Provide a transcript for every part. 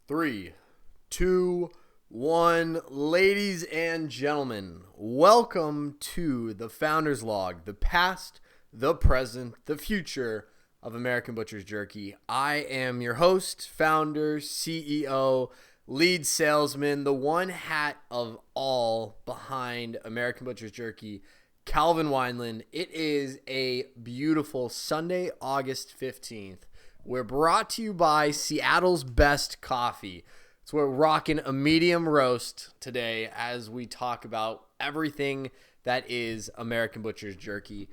Three, two, one. Ladies and gentlemen, welcome to the Founders Log, the past, the present, the future of American Butchers JERKi. I am your host, founder, CEO, lead salesman, the one hat of all behind American Butchers JERKi, Calvin Wineland. It is a beautiful Sunday, August 15th. We're brought to you by Seattle's Best Coffee. So we're rocking a medium roast today as we talk about everything that is American Butchers JERKi.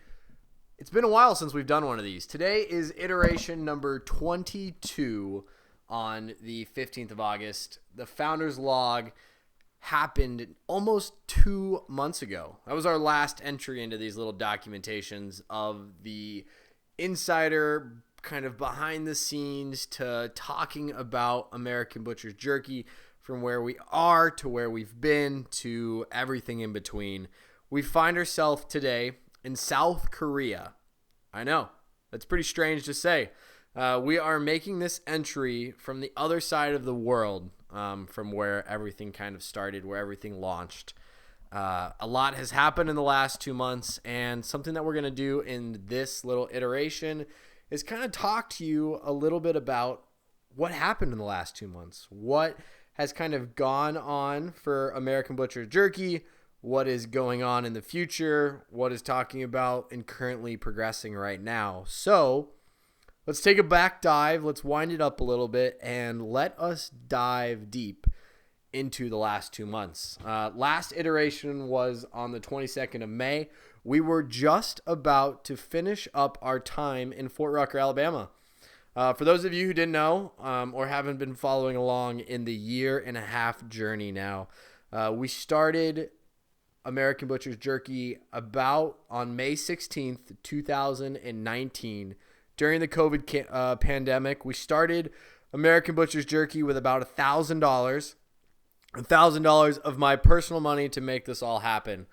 It's been a while since we've done one of these. Today is iteration number 22 on the 15th of August. The Founders Log happened almost 2 months ago. That was our last entry into these little documentations of the insider kind of behind the scenes to talking about American Butchers JERKi, from where we are to where we've been to everything in between. We find ourselves today in South Korea. I know, that's pretty strange to say. We are making this entry from the other side of the world, from where everything kind of started, where everything launched. A lot has happened in the last 2 months, and something that we're going to do in this little iteration is kind of talk to you a little bit about what happened in the last 2 months, what has kind of gone on for American Butchers JERKi, what is going on in the future, what is talking about and currently progressing right now. So let's take a back dive, let's wind it up a little bit, and let us dive deep into the last 2 months. Last iteration was on the 22nd of May. We were just about to finish up our time in Fort Rucker, Alabama. For those of you who didn't know or haven't been following along in the 1.5-year journey now, we started American Butchers JERKi about on May 16th, 2019. During the COVID pandemic, we started American Butchers JERKi with about $1,000. $1,000 of my personal money to make this all happen.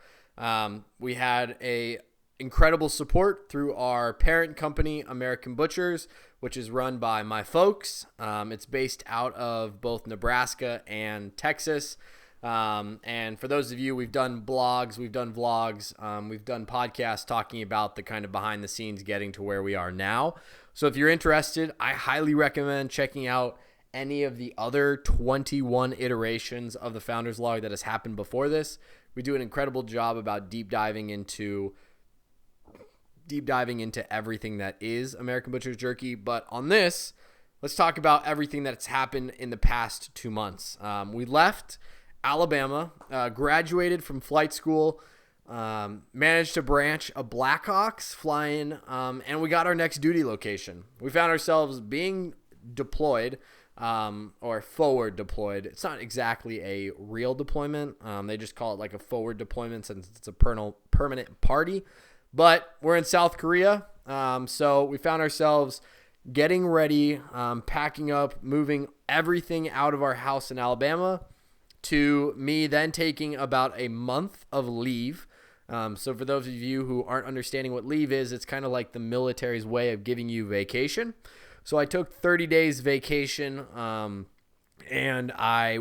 We had a incredible support through our parent company, American Butchers, which is run by my folks. It's based out of both Nebraska and Texas. And for those of you, we've done blogs, we've done vlogs, we've done podcasts talking about the kind of behind the scenes getting to where we are now. So if you're interested, I highly recommend checking out any of the other 21 iterations of the Founders Log that has happened before this. We do an incredible job about deep diving into everything that is American Butchers JERKi. But on this, let's talk about everything that's happened in the past 2 months. We left Alabama, graduated from flight school, managed to branch a Blackhawks flying, and we got our next duty location. We found ourselves being deployed, or forward deployed. It's not exactly a real deployment. They just call it like a forward deployment since it's a permanent party. But we're in South Korea, so we found ourselves getting ready, packing up, moving everything out of our house in Alabama, to me then taking about a month of leave. So for those of you who aren't understanding what leave is, it's kind of like the military's way of giving you vacation. So I took 30 days vacation, and I,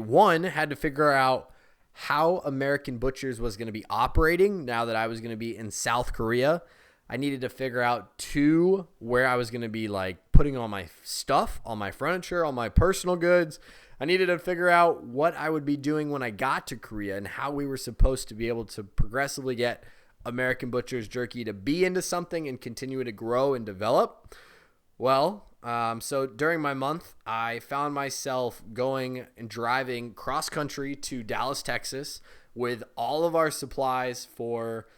had to figure out how American Butchers was going to be operating now that I was going to be in South Korea. I needed to figure out, 2, where I was going to be like putting all my stuff, all my furniture, all my personal goods. I needed to figure out what I would be doing when I got to Korea and how we were supposed to be able to progressively get American Butchers JERKi to be into something and continue to grow and develop. Well, so during my month, I found myself going and driving cross country to Dallas, Texas, with all of our supplies for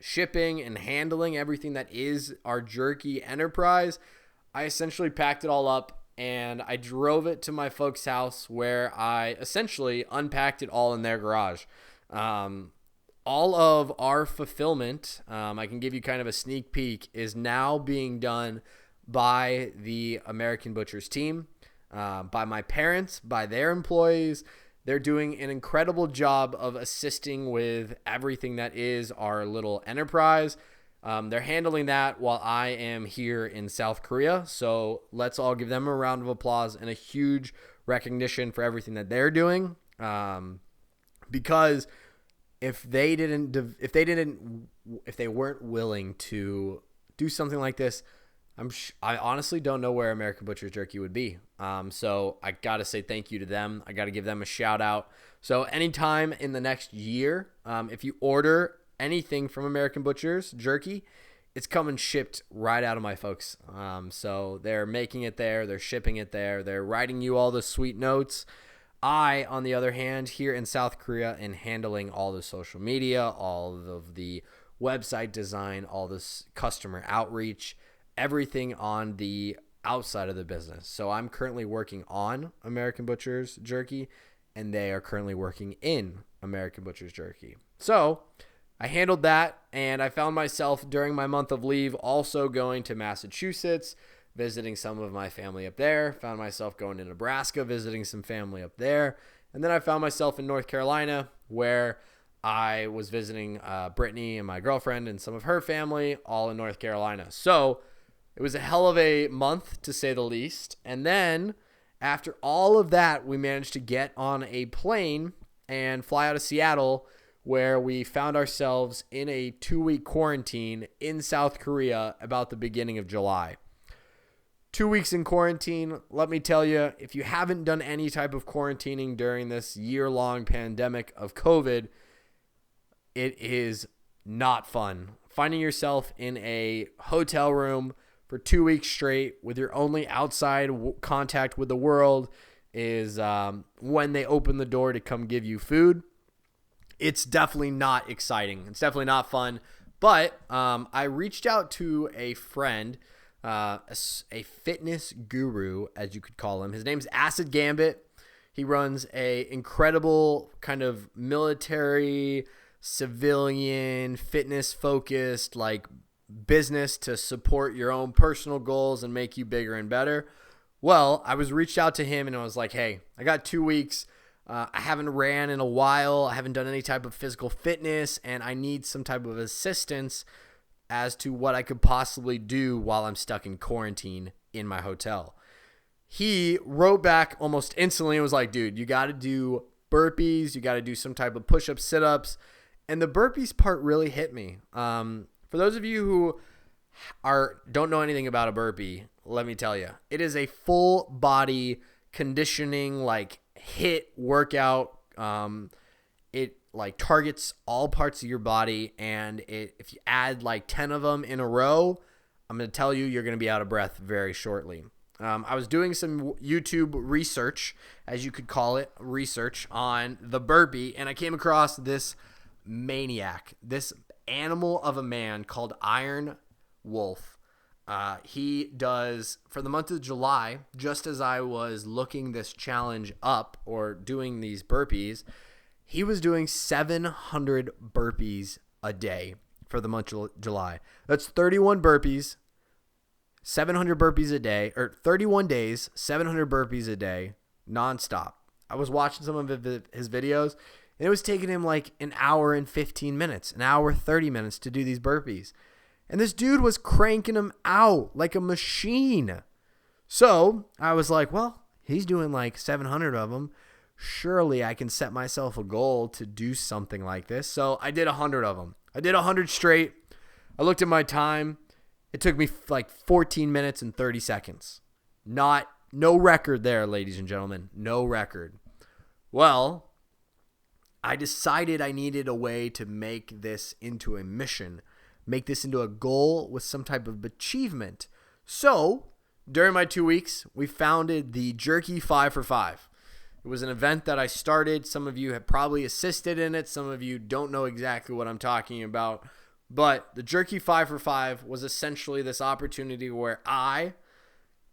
shipping and handling everything that is our JERKi enterprise. I essentially packed it all up and I drove it to my folks' house, where I essentially unpacked it all in their garage. All of our fulfillment, I can give you kind of a sneak peek, is now being done by the American Butchers team, by my parents, by their employees. They're doing an incredible job of assisting with everything that is our little enterprise. They're handling that while I am here in South Korea. So let's all give them a round of applause and a huge recognition for everything that they're doing. Because if they weren't willing to do something like this, I honestly don't know where American Butchers JERKi would be. So I got to say thank you to them. I got to give them a shout out. So anytime in the next year, if you order anything from American Butchers JERKi, it's coming shipped right out of my folks. So they're making it there. They're shipping it there. They're writing you all the sweet notes. I, on the other hand, here in South Korea and handling all the social media, all of the website design, all this customer outreach, everything on the outside of the business. So I'm currently working on American Butchers JERKi, and they are currently working in American Butchers JERKi. So I handled that, and I found myself during my month of leave also going to Massachusetts, visiting some of my family up there. Found myself going to Nebraska, visiting some family up there. And then I found myself in North Carolina, where I was visiting Brittany and my girlfriend and some of her family, all in North Carolina. So it was a hell of a month, to say the least. And then after all of that, we managed to get on a plane and fly out of Seattle, where we found ourselves in a 2-week quarantine in South Korea about the beginning of July. 2 weeks in quarantine. Let me tell you, if you haven't done any type of quarantining during this year-long pandemic of COVID, it is not fun. Finding yourself in a hotel room for 2 weeks straight with your only outside contact with the world is when they open the door to come give you food. It's definitely not exciting. It's definitely not fun. But I reached out to a friend, a fitness guru, as you could call him. His name's Acid Gambit. He runs a incredible kind of military, civilian, fitness-focused like business to support your own personal goals and make you bigger and better. Well, I was reached out to him and I was like, hey, I got 2 weeks. I haven't ran in a while. I haven't done any type of physical fitness, and I need some type of assistance as to what I could possibly do while I'm stuck in quarantine in my hotel. He wrote back almost instantly and was like, dude, you got to do burpees. You got to do some type of push-ups, sit-ups. And the burpees part really hit me. For those of you who don't know anything about a burpee, let me tell you, it is a full body conditioning, like HIIT workout. It like targets all parts of your body, and if you add like 10 of them in a row, I'm going to tell you, you're going to be out of breath very shortly. I was doing some YouTube research, as you could call it, research on the burpee, and I came across this maniac, this animal of a man called Iron Wolf. He does, for the month of July, just as I was looking this challenge up or doing these burpees, he was doing 700 burpees a day for the month of July. That's 31 burpees, 700 burpees a day, or 31 days, 700 burpees a day, nonstop. I was watching some of his videos, and it was taking him like an hour and 15 minutes, an hour 30 minutes to do these burpees. And this dude was cranking them out like a machine. So I was like, well, he's doing like 700 of them. Surely I can set myself a goal to do something like this. So I did 100 of them. I did 100 straight. I looked at my time. It took me like 14 minutes and 30 seconds. No record there, ladies and gentlemen. No record. Well, I decided I needed a way to make this into a mission, make this into a goal with some type of achievement. So during my 2 weeks, we founded the JERKi 5 for 5. It was an event that I started. Some of you have probably assisted in it. Some of you don't know exactly what I'm talking about. But the JERKi 5 for 5 was essentially this opportunity where I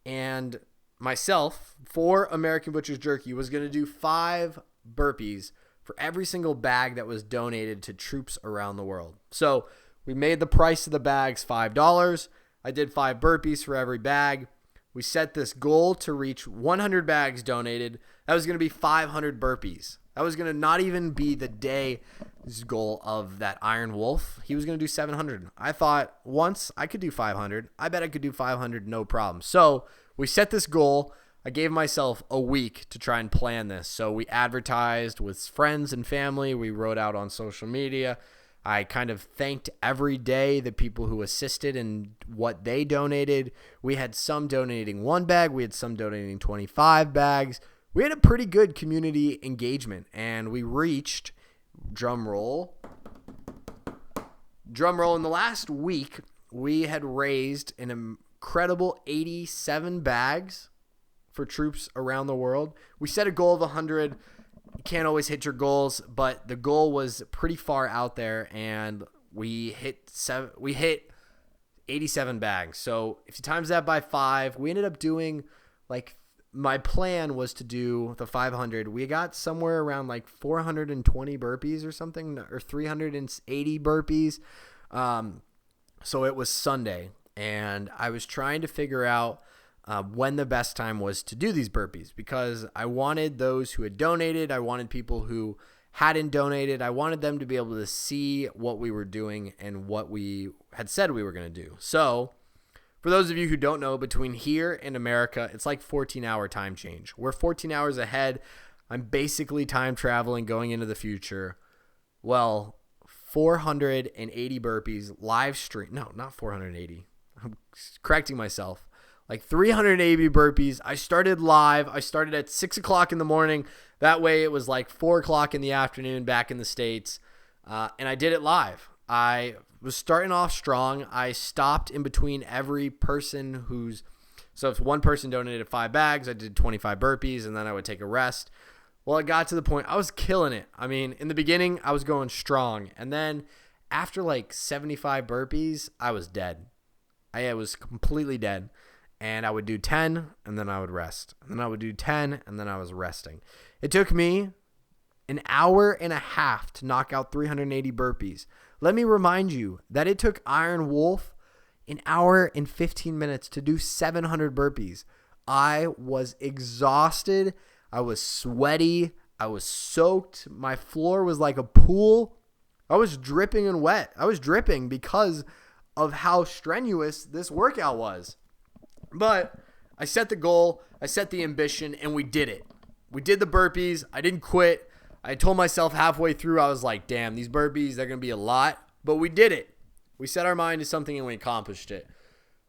and myself, for American Butchers JERKi, was going to do 5 burpees for every single bag that was donated to troops around the world. So we made the price of the bags $5. I did 5 burpees for every bag. we set this goal to reach 100 bags donated. That was going to be 500 burpees. That was going to not even be the day's goal of that Iron Wolf. He was going to do 700. I thought once I could do 500. I bet I could do 500, no problem. So we set this goal. I gave myself a week to try and plan this. So we advertised with friends and family. We wrote out on social media. I kind of thanked every day the people who assisted and what they donated. We had some donating 1 bag. We had some donating 25 bags. We had a pretty good community engagement, and we reached, drum roll, in the last week, we had raised an incredible 87 bags for troops around the world. We set a goal of 100. You can't always hit your goals, but the goal was pretty far out there, and we hit 87 bags. So if you times that by 5, we ended up doing, like, my plan was to do the 500. We got somewhere around like 420 burpees or something, or 380 burpees. So it was Sunday, and I was trying to figure out when the best time was to do these burpees, because I wanted those who had donated, I wanted people who hadn't donated, I wanted them to be able to see what we were doing and what we had said we were going to do. So for those of you who don't know, between here and America, it's like 14-hour time change. We're 14 hours ahead. I'm basically time traveling, going into the future. Well, 480 burpees live stream. No, not 480. I'm correcting myself. Like 380 burpees. I started live. I started at 6 o'clock in the morning. That way it was like 4 o'clock in the afternoon back in the States. And I did it live. I was starting off strong. I stopped in between every person so if one person donated 5 bags, I did 25 burpees, and then I would take a rest. Well, it got to the point I was killing it. I mean, in the beginning, I was going strong. And then after like 75 burpees, I was dead. I was completely dead. And I would do 10, and then I would rest. And then I would do 10, and then I was resting. It took me an hour and a half to knock out 380 burpees. Let me remind you that it took Iron Wolf an hour and 15 minutes to do 700 burpees. I was exhausted. I was sweaty. I was soaked. My floor was like a pool. I was dripping and wet. I was dripping because of how strenuous this workout was. But I set the goal, I set the ambition, and we did it. We did the burpees. I didn't quit. I told myself halfway through, I was like, damn, these burpees, they're going to be a lot. But we did it. We set our mind to something and we accomplished it.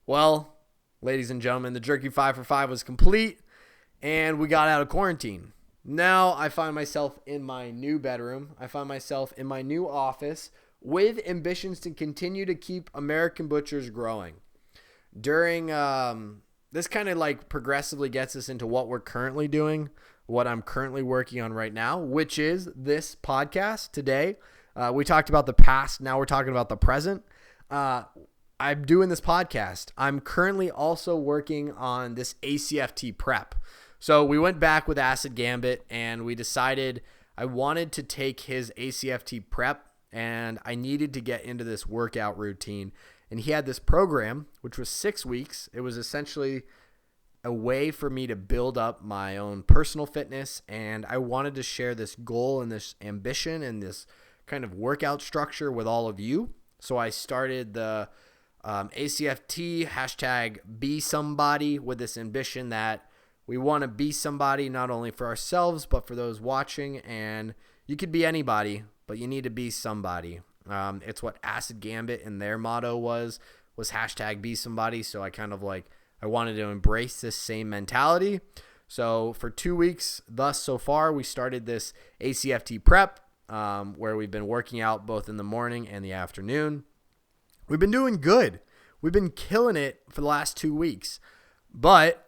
Well, ladies and gentlemen, the Jerky 5 for 5 was complete, and we got out of quarantine. Now I find myself in my new bedroom. I find myself in my new office with ambitions to continue to keep American Butchers growing. During this kind of like progressively gets us into what we're currently doing, what I'm currently working on right now, which is this podcast today. We talked about the past. Now we're talking about the present. I'm doing this podcast. I'm currently also working on this ACFT prep. So we went back with Acid Gambit, and we decided I wanted to take his ACFT prep, and I needed to get into this workout routine. And he had this program, which was 6 weeks. It was essentially a way for me to build up my own personal fitness, and I wanted to share this goal and this ambition and this kind of workout structure with all of you. So I started the ACFT hashtag Be Somebody with this ambition that we want to be somebody not only for ourselves but for those watching. And you could be anybody, but you need to be somebody. It's what Acid Gambit and their motto was hashtag Be Somebody. So I kind of I wanted to embrace this same mentality. So for 2 weeks thus so far, we started this ACFT prep where we've been working out both in the morning and the afternoon. We've been doing good. We've been killing it for the last 2 weeks. But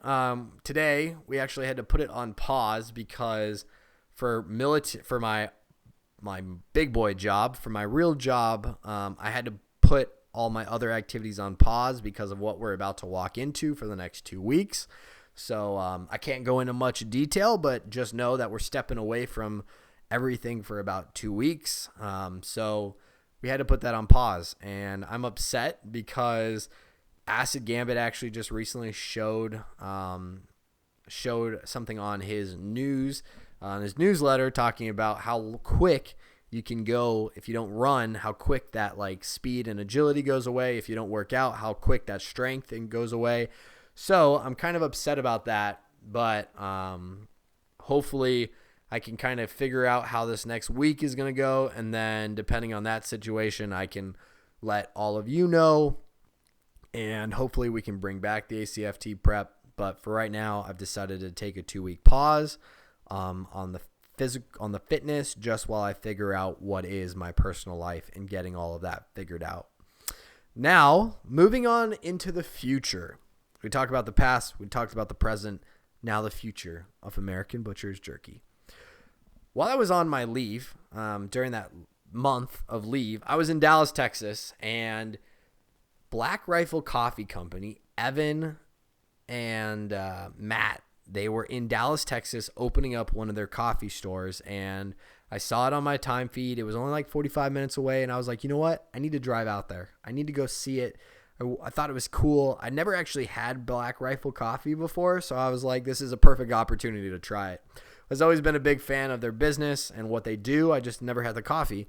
today we actually had to put it on pause because for my big boy job, for my real job, I had to put all my other activities on pause because of what we're about to walk into for the next 2 weeks. So I can't go into much detail, but just know that we're stepping away from everything for about 2 weeks. So we had to put that on pause, and I'm upset because Acid Gambit actually just recently showed something on his newsletter talking about how quick you can go if you don't run, how quick that like speed and agility goes away. If you don't work out, how quick that strength goes away. So I'm kind of upset about that, but hopefully I can kind of figure out how this next week is going to go. And then depending on that situation, I can let all of you know, and hopefully we can bring back the ACFT prep. But for right now, I've decided to take a 2-week pause on the fitness, just while I figure out what is my personal life and getting all of that figured out. Now, moving on into the future. We talked about the past, we talked about the present, now the future of American Butchers JERKi. While I was on my leave, during that month of leave, I was in Dallas, Texas, and Black Rifle Coffee Company, Evan and Matt, they were in Dallas, Texas, opening up one of their coffee stores, and I saw it on my time feed. It was only like 45 minutes away, and I was like, you know what? I need to drive out there. I need to go see it. I thought it was cool. I never actually had Black Rifle coffee before, so I was like, this is a perfect opportunity to try it. I've always been a big fan of their business and what they do. I just never had the coffee.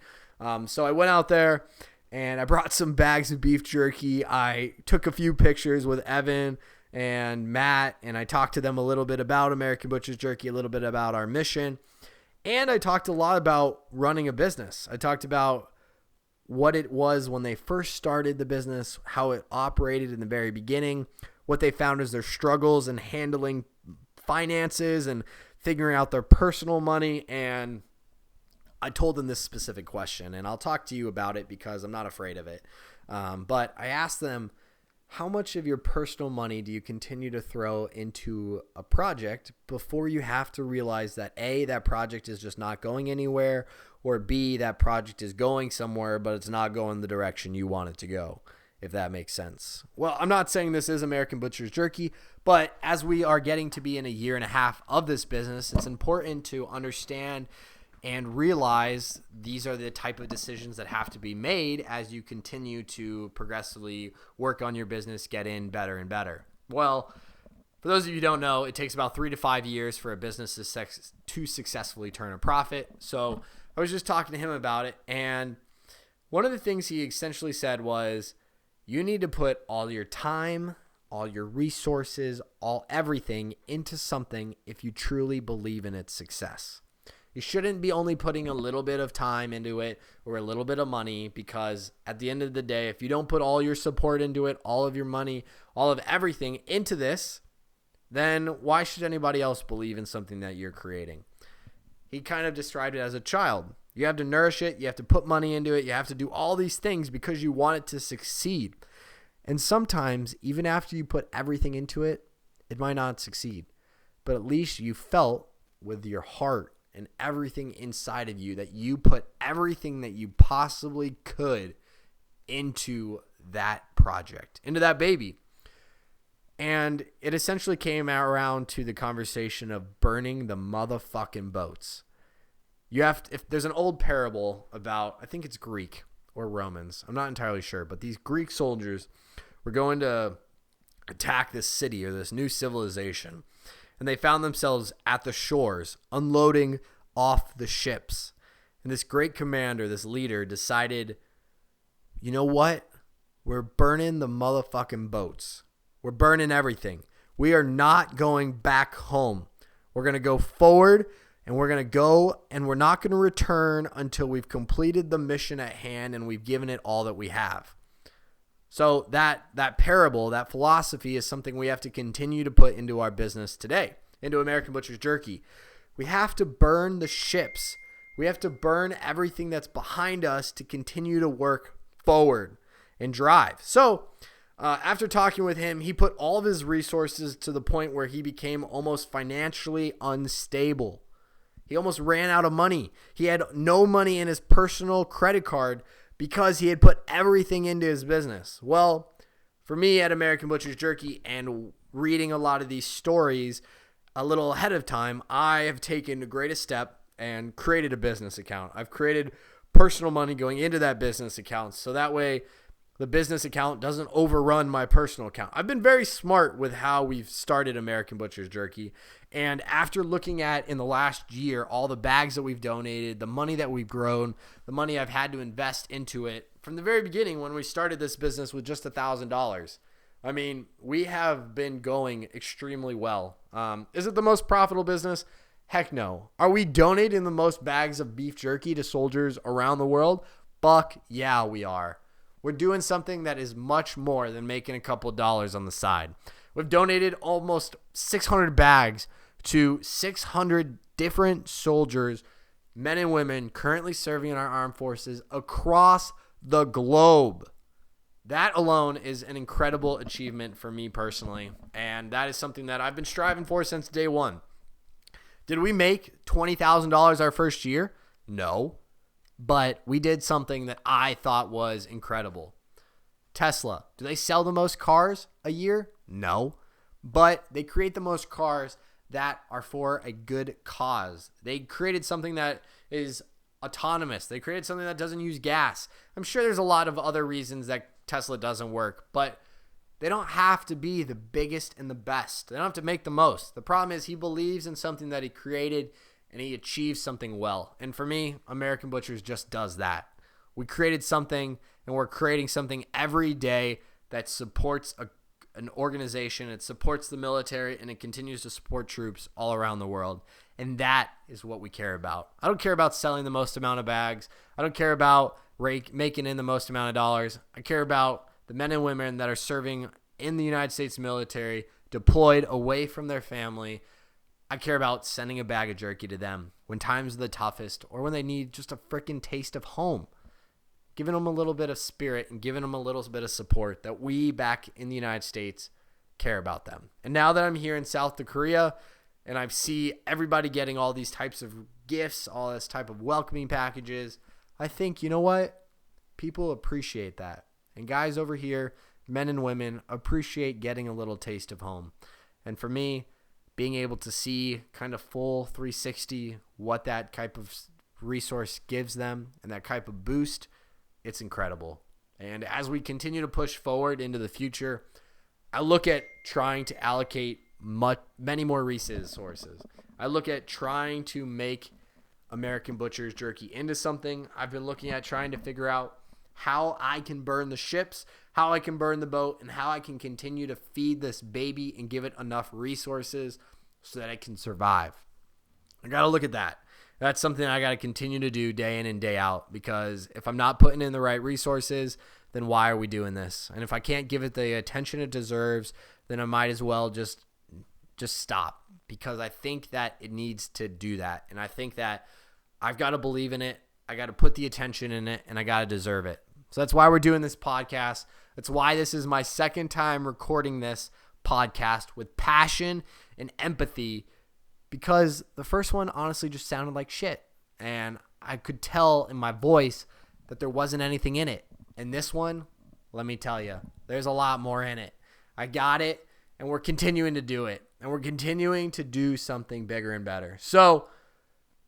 So I went out there, and I brought some bags of beef jerky. I took a few pictures with Evan and Matt, and I talked to them a little bit about American Butchers JERKi, a little bit about our mission, and I talked a lot about running a business. I talked about what it was when they first started the business, how it operated in the very beginning, what they found as their struggles in handling finances and figuring out their personal money, and I told them this specific question, and I'll talk to you about it because I'm not afraid of it. But I asked them, how much of your personal money do you continue to throw into a project before you have to realize that A, that project is just not going anywhere, or B, that project is going somewhere, but it's not going the direction you want it to go, if that makes sense. Well, I'm not saying this is American Butchers JERKi, but as we are getting to be in a year and a half of this business, it's important to understand and realize these are the type of decisions that have to be made as you continue to progressively work on your business, get in better and better. Well, for those of you who don't know, it takes about 3 to 5 years for a business to successfully turn a profit. So I was just talking to him about it, and one of the things he essentially said was, you need to put all your time, all your resources, everything into something if you truly believe in its success. You shouldn't be only putting a little bit of time into it or a little bit of money, because at the end of the day, if you don't put all your support into it, all of your money, all of everything into this, then why should anybody else believe in something that you're creating? He kind of described it as a child. You have to nourish it. You have to put money into it. You have to do all these things because you want it to succeed. And sometimes, even after you put everything into it, it might not succeed. But at least you felt with your heart and everything inside of you that you put everything that you possibly could into that project, into that baby. And it essentially came around to the conversation of burning the motherfucking boats. If there's an old parable about, I think it's Greek or Romans, I'm not entirely sure, but these Greek soldiers were going to attack this city or this new civilization, and they found themselves at the shores unloading off the ships. And this great commander, this leader, decided, you know what? We're burning the motherfucking boats. We're burning everything. We are not going back home. We're going to go forward, and we're going to go, and we're not going to return until we've completed the mission at hand and we've given it all that we have. So that parable, that philosophy is something we have to continue to put into our business today, into American Butchers JERKi. We have to burn the ships. We have to burn everything that's behind us to continue to work forward and drive. So after talking with him, he put all of his resources to the point where he became almost financially unstable. He almost ran out of money. He had no money in his personal credit card because he had put everything into his business. Well, for me at American Butchers JERKi and reading a lot of these stories a little ahead of time, I have taken the greatest step and created a business account. I've created personal money going into that business account, so that way the business account doesn't overrun my personal account. I've been very smart with how we've started American Butchers JERKi. And after looking at in the last year, all the bags that we've donated, the money that we've grown, the money I've had to invest into it from the very beginning when we started this business with just $1,000. I mean, we have been going extremely well. Is it the most profitable business? Heck no. Are we donating the most bags of beef jerky to soldiers around the world? Fuck yeah, we are. We're doing something that is much more than making a couple dollars on the side. We've donated almost 600 bags to 600 different soldiers, men and women currently serving in our armed forces across the globe. That alone is an incredible achievement for me personally, and that is something that I've been striving for since day one. Did we make $20,000 our first year? No, but we did something that I thought was incredible. Tesla, do they sell the most cars a year? No, but they create the most cars that are for a good cause. They created something that is autonomous. They created something that doesn't use gas. I'm sure there's a lot of other reasons that Tesla doesn't work, but they don't have to be the biggest and the best. They don't have to make the most. The problem is he believes in something that he created and he achieves something well. And for me, American Butchers just does that. We created something and we're creating something every day that supports an organization, it supports the military, and it continues to support troops all around the world. And that is what we care about. I don't care about selling the most amount of bags. I don't care about making in the most amount of dollars. I care about the men and women that are serving in the United States military, deployed away from their family. I care about sending a bag of jerky to them when times are the toughest or when they need just a freaking taste of home. Giving them a little bit of spirit and giving them a little bit of support that we back in the United States care about them. And now that I'm here in South Korea and I see everybody getting all these types of gifts, all this type of welcoming packages, I think, you know what? People appreciate that. And guys over here, men and women, appreciate getting a little taste of home. And for me, being able to see kind of full 360 what that type of resource gives them and that type of boost, it's incredible. And as we continue to push forward into the future, I look at trying to allocate many more resources. I look at trying to make American Butchers JERKi into something. I've been looking at trying to figure out how I can burn the ships, how I can burn the boat, and how I can continue to feed this baby and give it enough resources so that it can survive. I got to look at that. That's something I got to continue to do day in and day out, because if I'm not putting in the right resources, then why are we doing this? And if I can't give it the attention it deserves, then I might as well just stop, because I think that it needs to do that. And I think that I've got to believe in it. I got to put the attention in it, and I got to deserve it. So that's why we're doing this podcast. That's why this is my second time recording this podcast with passion and empathy, because the first one honestly just sounded like shit. And I could tell in my voice that there wasn't anything in it. And this one, let me tell you, there's a lot more in it. I got it, and we're continuing to do it. And we're continuing to do something bigger and better. So,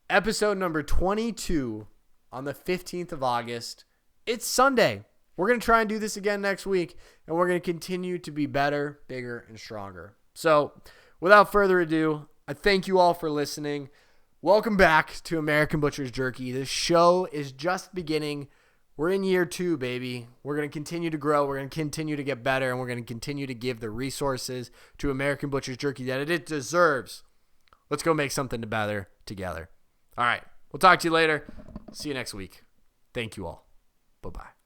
episode number 22 on the 15th of August. It's Sunday. We're going to try and do this again next week, and we're going to continue to be better, bigger, and stronger. So, without further ado, I thank you all for listening. Welcome back to American Butchers JERKi. This show is just beginning. We're in year 2, baby. We're going to continue to grow. We're going to continue to get better, and we're going to continue to give the resources to American Butchers JERKi that it deserves. Let's go make something better together. All right. We'll talk to you later. See you next week. Thank you all. Bye-bye.